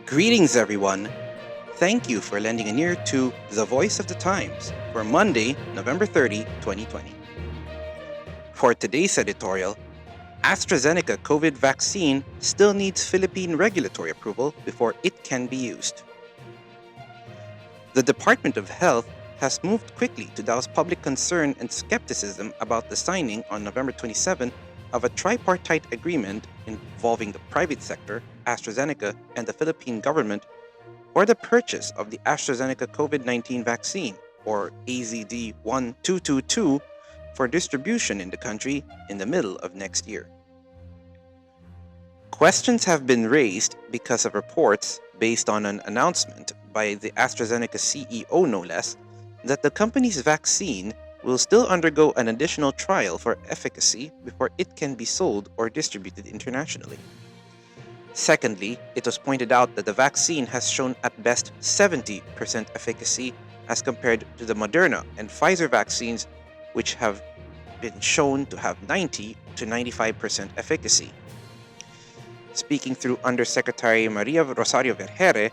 Greetings, everyone. Thank you for lending an ear to The Voice of the Times for Monday, November 30, 2020. For today's editorial, AstraZeneca COVID vaccine still needs Philippine regulatory approval before it can be used. The Department of Health has moved quickly to douse public concern and skepticism about the signing on November 27 of a tripartite agreement involving the private sector, AstraZeneca, and the Philippine government for the purchase of the AstraZeneca COVID-19 vaccine, or AZD1222, for distribution in the country in the middle of next year. Questions have been raised because of reports based on an announcement by the AstraZeneca CEO, no less, that the company's vaccine will still undergo an additional trial for efficacy before it can be sold or distributed internationally. Secondly, it was pointed out that the vaccine has shown at best 70% efficacy as compared to the Moderna and Pfizer vaccines, which have been shown to have 90 to 95% efficacy. Speaking through Undersecretary Maria Rosario Vergere,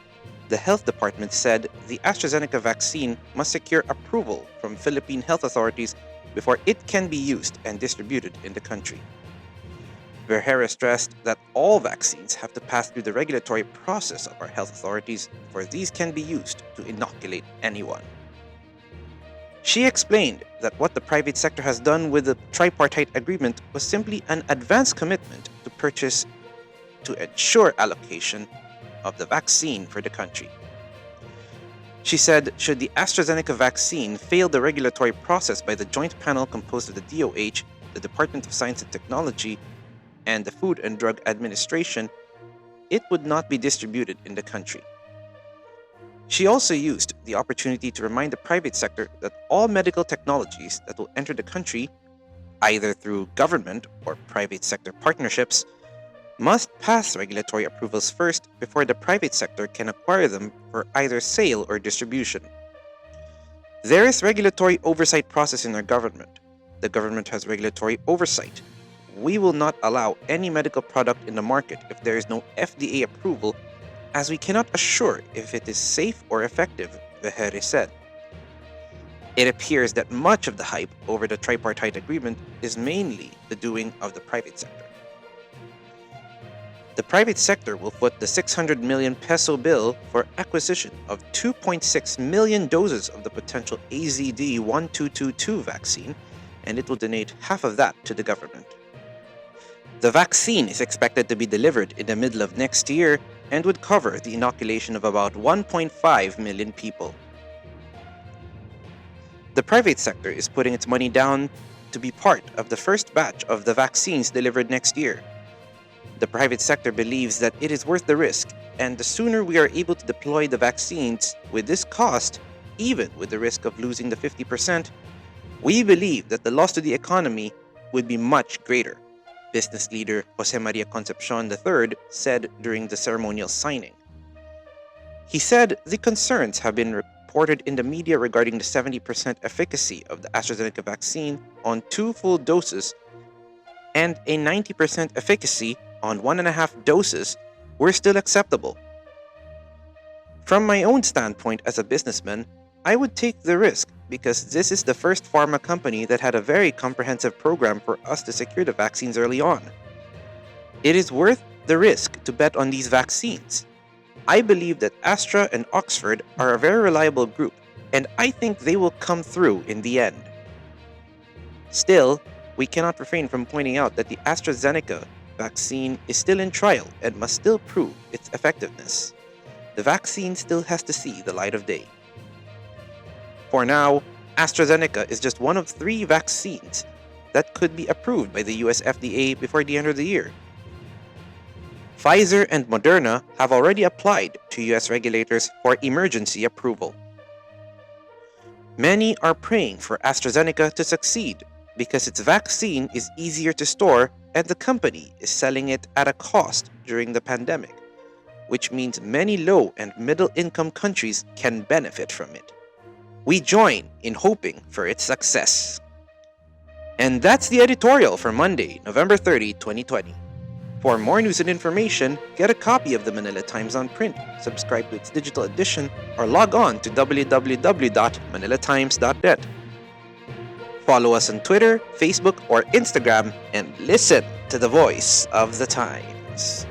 the Health Department said the AstraZeneca vaccine must secure approval from Philippine health authorities before it can be used and distributed in the country. Vergere stressed that all vaccines have to pass through the regulatory process of our health authorities before these can be used to inoculate anyone. She explained that what the private sector has done with the tripartite agreement was simply an advance commitment to purchase to ensure allocation of the vaccine for the country. She said, should the AstraZeneca vaccine fail the regulatory process by the joint panel composed of the DOH, the Department of Science and Technology, and the Food and Drug Administration, it would not be distributed in the country. She also used the opportunity to remind the private sector that all medical technologies that will enter the country, either through government or private sector partnerships, must pass regulatory approvals first before the private sector can acquire them for either sale or distribution. There is regulatory oversight process in our government. The government has regulatory oversight. We will not allow any medical product in the market if there is no FDA approval, as we cannot assure if it is safe or effective, Vergere said. It appears that much of the hype over the tripartite agreement is mainly the doing of the private sector. The private sector will foot the 600 million peso bill for acquisition of 2.6 million doses of the potential AZD1222 vaccine, and it will donate half of that to the government. The vaccine is expected to be delivered in the middle of next year and would cover the inoculation of about 1.5 million people. The private sector is putting its money down to be part of the first batch of the vaccines delivered next year. The private sector believes that it is worth the risk, and the sooner we are able to deploy the vaccines with this cost, even with the risk of losing the 50%, we believe that the loss to the economy would be much greater, business leader Jose Maria Concepcion III said during the ceremonial signing. He said the concerns have been reported in the media regarding the 70% efficacy of the AstraZeneca vaccine on 2 full doses and a 90% efficacy on 1.5 doses were still acceptable. From my own standpoint as a businessman, I would take the risk because this is the first pharma company that had a very comprehensive program for us to secure the vaccines early on. It is worth the risk to bet on these vaccines. I believe that Astra and Oxford are a very reliable group, and I think they will come through in the end. Still, we cannot refrain from pointing out that the AstraZeneca vaccine is still in trial and must still prove its effectiveness. The vaccine still has to see the light of day. For now, AstraZeneca is just one of 3 vaccines that could be approved by the US FDA before the end of the year. Pfizer and Moderna have already applied to US regulators for emergency approval. Many are praying for AstraZeneca to succeed because its vaccine is easier to store and the company is selling it at a cost during the pandemic, which means many low and middle income countries can benefit from it. We join in hoping for its success. And that's the editorial for Monday, November 30, 2020. For more news and information, get a copy of the Manila Times on print, subscribe to its digital edition, or log on to www.manilatimes.net. Follow us on Twitter, Facebook, or Instagram, and listen to the voice of the Times.